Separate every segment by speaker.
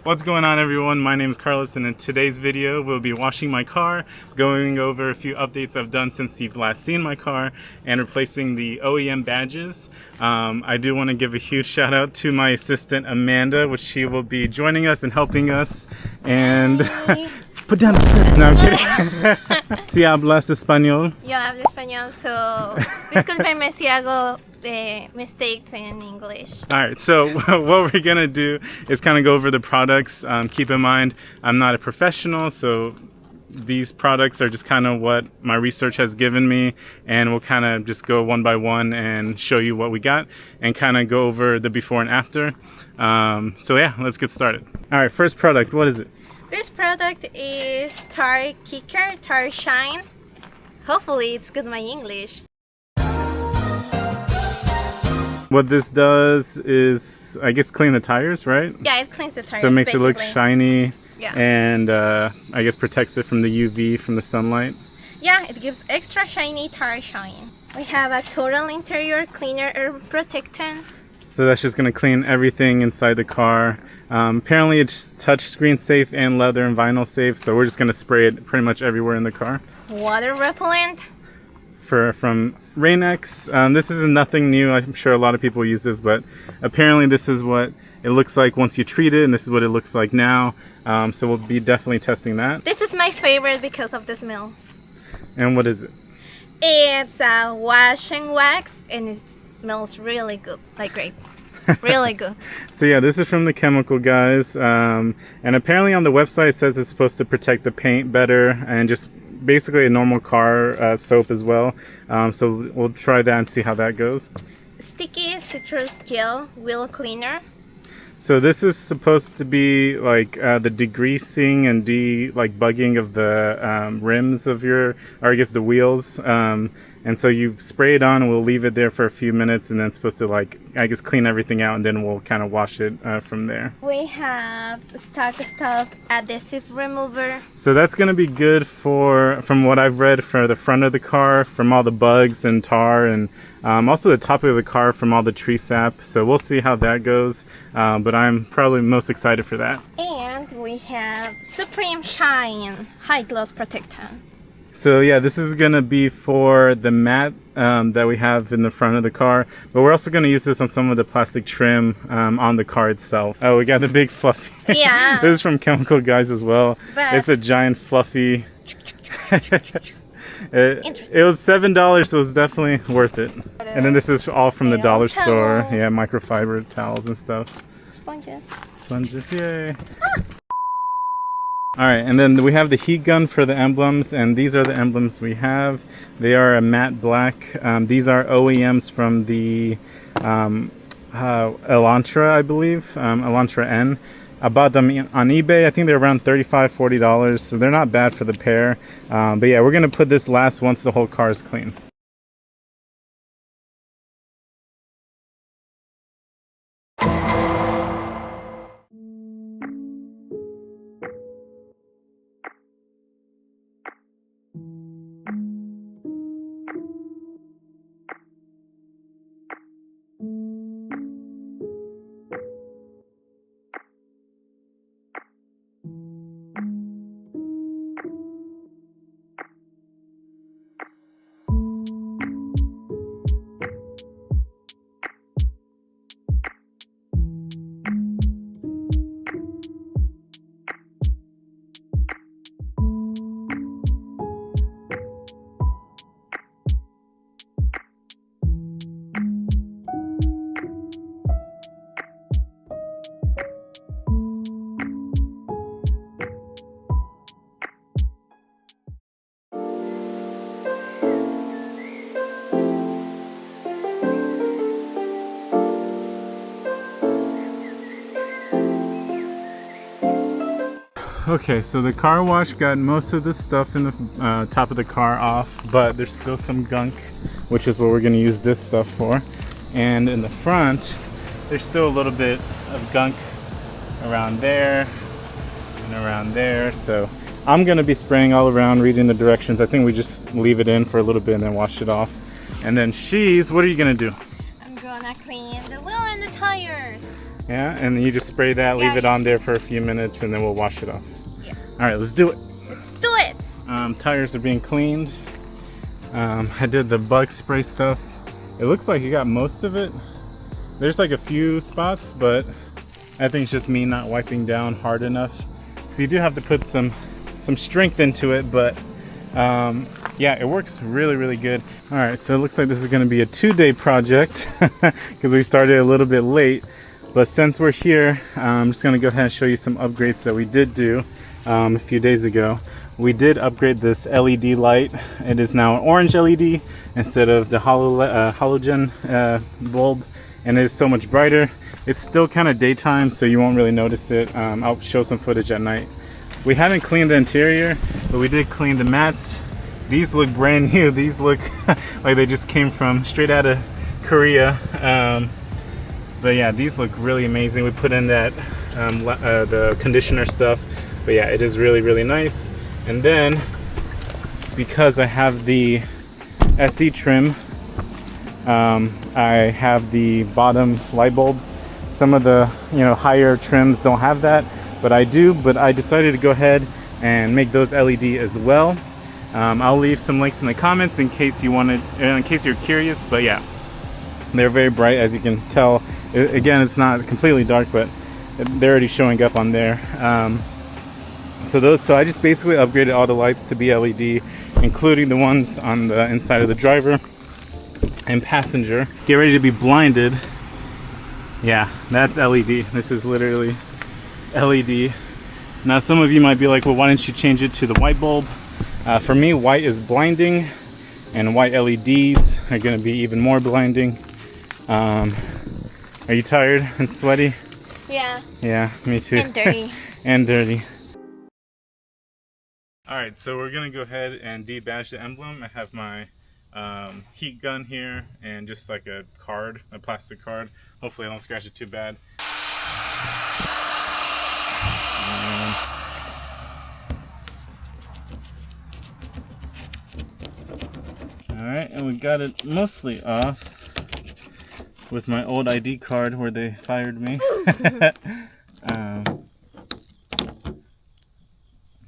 Speaker 1: What's going on, everyone? My name is Carlos, and in today's video we'll be washing my car, going over a few updates I've done since you've last seen my car, and replacing the OEM badges. I do want to give a huge shout out to my assistant Amanda, which she will be joining us and helping us. And put down the script. No, I'm kidding. Si hablas español?
Speaker 2: Yo hablo español, so discúlpenme si hago mistakes in English.
Speaker 1: Alright, so what we're gonna do is kind of go over the products. Keep in mind, I'm not a professional, so these products are just kind of what my research has given me, and we'll kind of just go one by one and show you what we got and kind of go over the before and after. So yeah, let's get started. Alright, first product, what is it?
Speaker 2: This product is Tar Kicker, Tar Shine. Hopefully it's good my English.
Speaker 1: What this does is, I guess, clean the tires, right?
Speaker 2: Yeah, it cleans the tires.
Speaker 1: So it makes
Speaker 2: basically.
Speaker 1: it look shiny,
Speaker 2: yeah.
Speaker 1: And I guess protects it from the UV, from the sunlight.
Speaker 2: Yeah, it gives extra shiny tar shine. We have a total interior cleaner air protectant.
Speaker 1: So that's just going to clean everything inside the car. Apparently it's touchscreen safe and leather and vinyl safe, so we're just going to spray it pretty much everywhere in the car.
Speaker 2: Water repellent.
Speaker 1: From Rain-X. This is nothing new. I'm sure a lot of people use this, but apparently this is what it looks like once you treat it, and this is what it looks like now. So we'll be definitely testing that.
Speaker 2: This is my favorite because of the smell.
Speaker 1: And what is it?
Speaker 2: It's a wash and wax, and it smells really good, like grape. Really good.
Speaker 1: So yeah, this is from the chemical guys, and apparently on the website it says it's supposed to protect the paint better and just basically a normal car soap as well. So we'll try that and see how that goes. Sticky
Speaker 2: citrus gel wheel cleaner.
Speaker 1: So this is supposed to be like the degreasing and bugging of the rims of your, or I guess the wheels. And so you spray it on and we'll leave it there for a few minutes, and then it's supposed to, like, I guess, clean everything out, and then we'll kind of wash it from there.
Speaker 2: We have stock adhesive remover.
Speaker 1: So that's going to be good for, from what I've read, for the front of the car, from all the bugs and tar, and also the top of the car from all the tree sap. So we'll see how that goes, but I'm probably most excited for that.
Speaker 2: And we have Supreme Shine High Gloss Protectant.
Speaker 1: So yeah, this is going to be for the mat that we have in the front of the car, but we're also going to use this on some of the plastic trim on the car itself. Oh, we got the big fluffy.
Speaker 2: Yeah.
Speaker 1: This is from Chemical Guys as well. But it's a giant fluffy. It was $7, so it's definitely worth it. And then this is all from the dollar store. Yeah, microfiber towels and stuff.
Speaker 2: Sponges.
Speaker 1: Sponges, yay. Alright, and then we have the heat gun for the emblems, and these are the emblems we have. They are a matte black. These are OEMs from the Elantra, I believe, Elantra N. I bought them on eBay. I think they're around $35, $40, so they're not bad for the pair. But yeah, we're going to put this last once the whole car is clean. Okay, so the car wash got most of the stuff in the top of the car off, but there's still some gunk, which is what we're going to use this stuff for. And in the front, there's still a little bit of gunk around there and around there. So I'm going to be spraying all around, reading the directions. I think we just leave it in for a little bit and then wash it off. And then what are you going to do?
Speaker 2: I'm going to clean the wheel and the tires.
Speaker 1: Yeah, and then you just spray that, leave it on there for a few minutes, and then we'll wash it off.
Speaker 2: Yeah.
Speaker 1: All right, let's do it.
Speaker 2: Let's do it.
Speaker 1: Tires are being cleaned. I did the bug spray stuff. It looks like you got most of it. There's like a few spots, but I think it's just me not wiping down hard enough. So you do have to put some strength into it, but yeah, it works really good. All right, so it looks like this is gonna be a 2-day project because we started a little bit late. But since we're here, I'm just gonna go ahead and show you some upgrades that we did do a few days ago. We did upgrade this LED light. It is now an orange LED instead of the halogen bulb, and it is so much brighter. It's still kind of daytime, so you won't really notice it. I'll show some footage at night. We haven't cleaned the interior, but we did clean the mats. These look brand new. These look like they just came from straight out of Korea. But yeah, these look really amazing. We put in that the conditioner stuff, but yeah, it is really nice. And then because I have the SE trim, I have the bottom light bulbs. Some of the higher trims don't have that, but I do. But I decided to go ahead and make those LED as well. I'll leave some links in the comments in case you wanted, in case you're curious. But yeah, they're very bright, as you can tell. Again, it's not completely dark, but they're already showing up on there. So I just basically upgraded all the lights to be LED, including the ones on the inside of the driver and passenger. Get ready to be blinded. Yeah, that's LED. This is literally LED. Now some of you might be like, well, why didn't you change it to the white bulb? For me, white is blinding, and white LEDs are going to be even more blinding. Are you tired and sweaty?
Speaker 2: Yeah.
Speaker 1: Yeah, me too.
Speaker 2: And dirty.
Speaker 1: And dirty. Alright, so we're going to go ahead and debadge the emblem. I have my heat gun here and just like a card, a plastic card. Hopefully I don't scratch it too bad. Alright, and we got it mostly off with my old ID card where they fired me.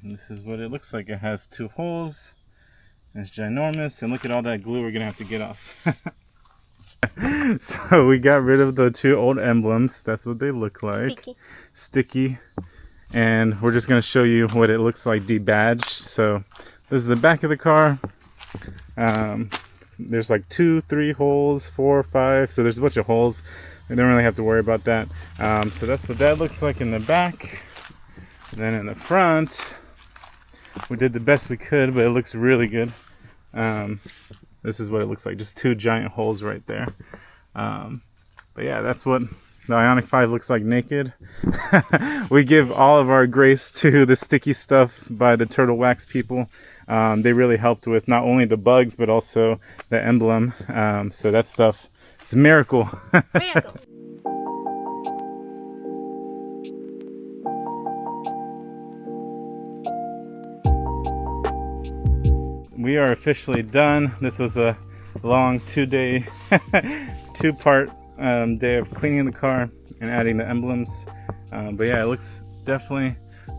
Speaker 1: This is what it looks like. It has 2 holes. It's ginormous, and look at all that glue we're gonna have to get off. So we got rid of the 2 old emblems. That's what they look like. Sticky. And we're just gonna show you what it looks like debadged. So this is the back of the car. There's like 2, 3 holes, 4, 5. So there's a bunch of holes. We don't really have to worry about that. So that's what that looks like in the back. And then in the front, we did the best we could, but it looks really good. This is what it looks like, just 2 giant holes right there. But yeah, that's what the Ioniq 5 looks like naked. We give all of our grace to the sticky stuff by the Turtle Wax people. They really helped with not only the bugs, but also the emblem. So that stuff is a miracle.
Speaker 2: Miracle.
Speaker 1: We are officially done. This was a long 2-day, 2-part day of cleaning the car and adding the emblems. But yeah, it looks definitely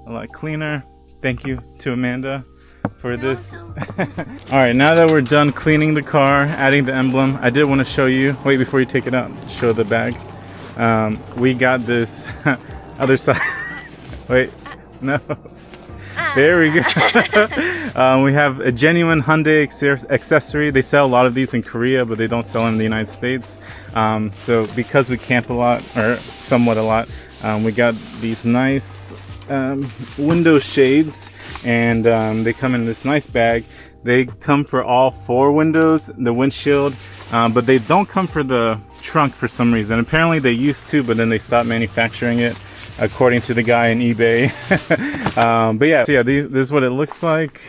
Speaker 1: a lot cleaner. Thank you to Amanda for this. All right, now that we're done cleaning the car, adding the emblem, I did want to show you, wait, before you take it out, show the bag. We got this other side. Wait, no. There we go. We have a genuine Hyundai accessory. They sell a lot of these in Korea, but they don't sell them in the United States. So because we camp a lot, or somewhat a lot, we got these nice window shades, and they come in this nice bag. They come for all 4 windows, the windshield, but they don't come for the trunk for some reason. Apparently they used to, but then they stopped manufacturing it, according to the guy on eBay. But yeah, so yeah, this is what it looks like.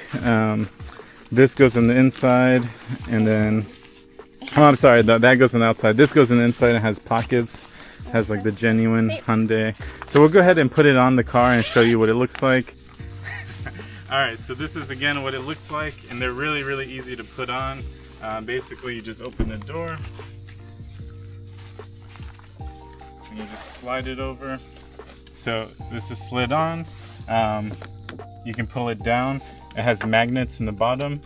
Speaker 1: This goes on the inside, and then, oh, I'm sorry, that goes on the outside. This goes on the inside and has pockets. It has like the genuine Hyundai. So we'll go ahead and put it on the car and show you what it looks like. Alright, so this is again what it looks like, and they're really easy to put on. Basically, you just open the door. and you just slide it over. So this is slid on. You can pull it down. It has magnets in the bottom.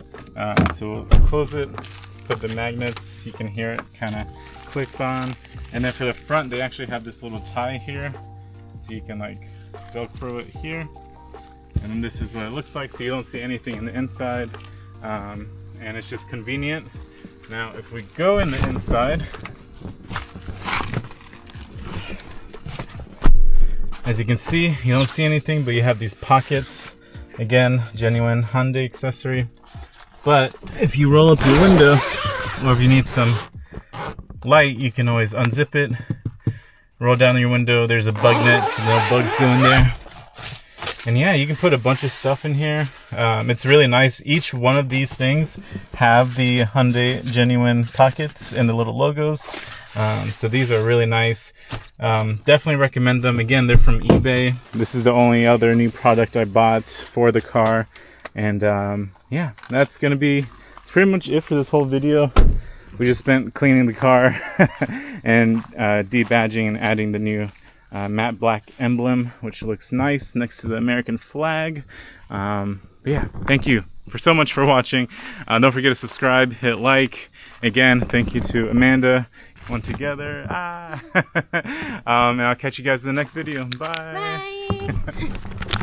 Speaker 1: So we'll close it, put the magnets, you can hear it kind of click on. And then for the front, they actually have this little tie here. So you can like Velcro it here. And then this is what it looks like, so you don't see anything in the inside. And it's just convenient. Now if we go in the inside, as you can see, you don't see anything, but you have these pockets. Again, genuine Hyundai accessory. But if you roll up your window, or if you need some light, you can always unzip it, roll down your window. There's a bug net, so no bugs go in there. And yeah, you can put a bunch of stuff in here. It's really nice. Each one of these things have the Hyundai genuine pockets and the little logos. So these are really nice. Definitely recommend them. Again, they're from eBay. This is the only other new product I bought for the car. And yeah, that's gonna be pretty much it for this whole video. We just spent cleaning the car and debadging and adding the new matte black emblem, which looks nice next to the American flag. But yeah, thank you so much for watching. Don't forget to subscribe, hit like. Again, thank you to Amanda. One together. And I'll catch you guys in the next video. Bye.
Speaker 2: Bye.